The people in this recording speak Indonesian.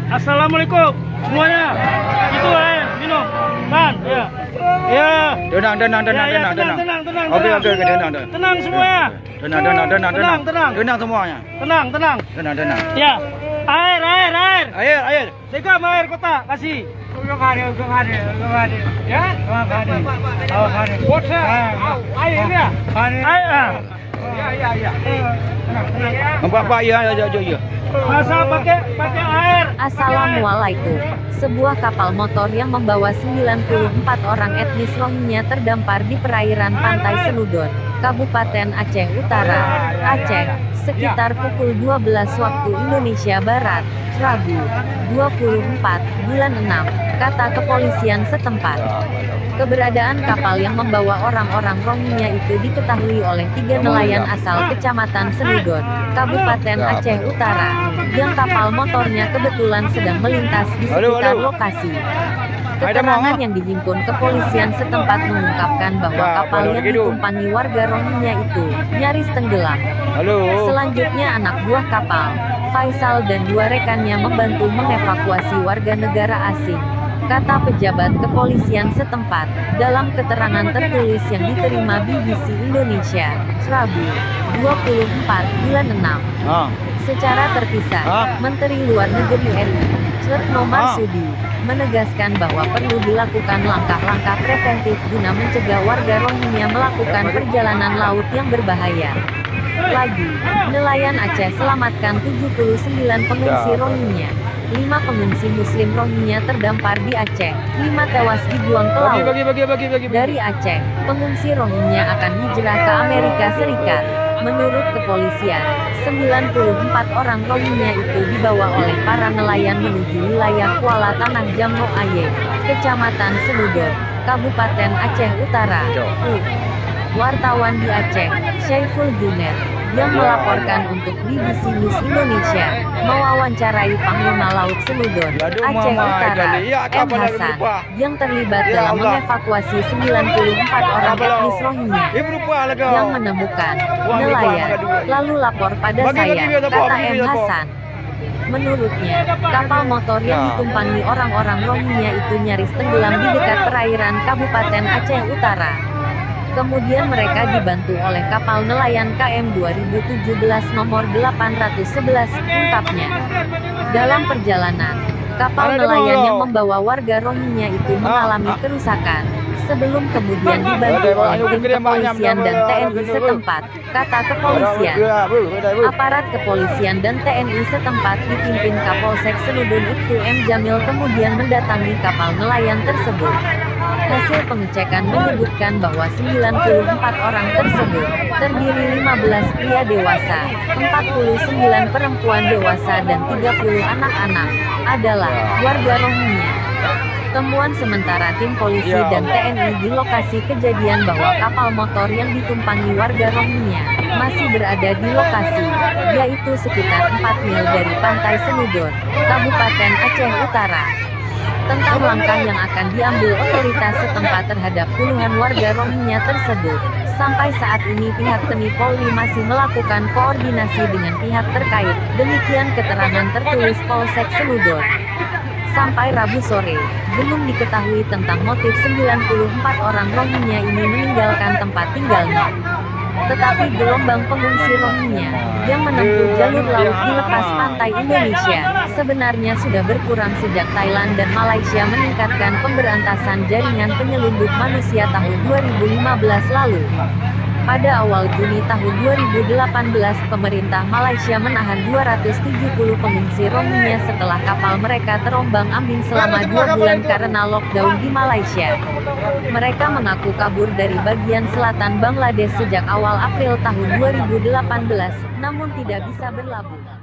Assalamualaikum semuanya. Itu minum. Kan? Ya. Ya. Tenang. Tenang. Oke, tenang. Tenang semuanya. Tenang semuanya. Tenang. Tenang. Ya. Air. Air. Dekam air kota kasih. Ya. Air ya. Air. Ya. Pak ya. Masa pakai air. Assalamualaikum. Sebuah kapal motor yang membawa 94 orang etnis Rohingya terdampar di perairan Pantai Seludon, Kabupaten Aceh Utara, Aceh, sekitar pukul 12 waktu Indonesia Barat, Rabu, 24 bulan 6, kata kepolisian setempat. Keberadaan kapal yang membawa orang-orang Rohingya itu diketahui oleh 3 nelayan asal Kecamatan Seludon, Kabupaten Aceh Utara, yang kapal motornya kebetulan sedang melintas di sekitar lokasi. Keterangan yang dihimpun kepolisian setempat mengungkapkan bahwa kapal yang ditumpangi warga Rohingya itu nyaris tenggelam. Selanjutnya anak buah kapal, Faisal dan 2 rekannya membantu mengevakuasi warga negara asing, kata pejabat kepolisian setempat, dalam keterangan tertulis yang diterima BBC Indonesia, Rabu, 24 bulan 6. Secara terpisah, Menteri Luar Negeri RI, Retno Marsudi, menegaskan bahwa perlu dilakukan langkah-langkah preventif guna mencegah warga Rohingya melakukan perjalanan laut yang berbahaya. Lagi, nelayan Aceh selamatkan 79 pengungsi Rohingya. 5 pengungsi Muslim Rohingya terdampar di Aceh, 5 tewas dibuang ke laut. Dari Aceh, pengungsi Rohingya akan hijrah ke Amerika Serikat. Menurut kepolisian, 94 orang Rohingya itu dibawa oleh para nelayan menuju wilayah Kuala Tanah Jamno Aye, Kecamatan Seludon, Kabupaten Aceh Utara. Wartawan di Aceh, Syaiful Junet, yang melaporkan untuk BBC News Indonesia, mewawancarai Panglima Laut Seludon, Aceh Utara, M. Hasan, yang terlibat dalam mengevakuasi 94 orang etnis Rohingya yang menemukan nelayan, lalu lapor pada saya, kata M. Hasan. Menurutnya, kapal motor yang ditumpangi orang-orang Rohingya itu nyaris tenggelam di dekat perairan Kabupaten Aceh Utara. Kemudian mereka dibantu oleh kapal nelayan KM 2017 nomor 811, ungkapnya. Dalam perjalanan, kapal nelayan yang membawa warga Rohingya itu mengalami kerusakan, sebelum kemudian dibantu oleh tim kepolisian dan TNI setempat, kata kepolisian. Aparat kepolisian dan TNI setempat dipimpin Kapolsek Seludon Ibtu M. Jamil kemudian mendatangi kapal nelayan tersebut. Hasil pengecekan menyebutkan bahwa 94 orang tersebut terdiri 15 pria dewasa, 49 perempuan dewasa dan 30 anak-anak adalah warga Rohingya. Temuan sementara tim polisi dan TNI di lokasi kejadian bahwa kapal motor yang ditumpangi warga Rohingya masih berada di lokasi, yaitu sekitar 4 mil dari Pantai Seludon, Kabupaten Aceh Utara. Tentang langkah yang akan diambil otoritas setempat terhadap puluhan warga Rohingya tersebut, sampai saat ini pihak TNI Polri masih melakukan koordinasi dengan pihak terkait, demikian keterangan tertulis Polsek Seludon. Sampai Rabu sore, belum diketahui tentang motif 94 orang Rohingya ini meninggalkan tempat tinggalnya. Tetapi gelombang pengungsi Rohingya yang menempuh jalur laut di lepas pantai Indonesia sebenarnya sudah berkurang sejak Thailand dan Malaysia meningkatkan pemberantasan jaringan penyelundup manusia tahun 2015 lalu. Pada awal Juni tahun 2018, pemerintah Malaysia menahan 270 pengungsi Rohingya setelah kapal mereka terombang-ambing selama 2 bulan karena lockdown di Malaysia. Mereka mengaku kabur dari bagian selatan Bangladesh sejak awal April tahun 2018, namun tidak bisa berlabuh.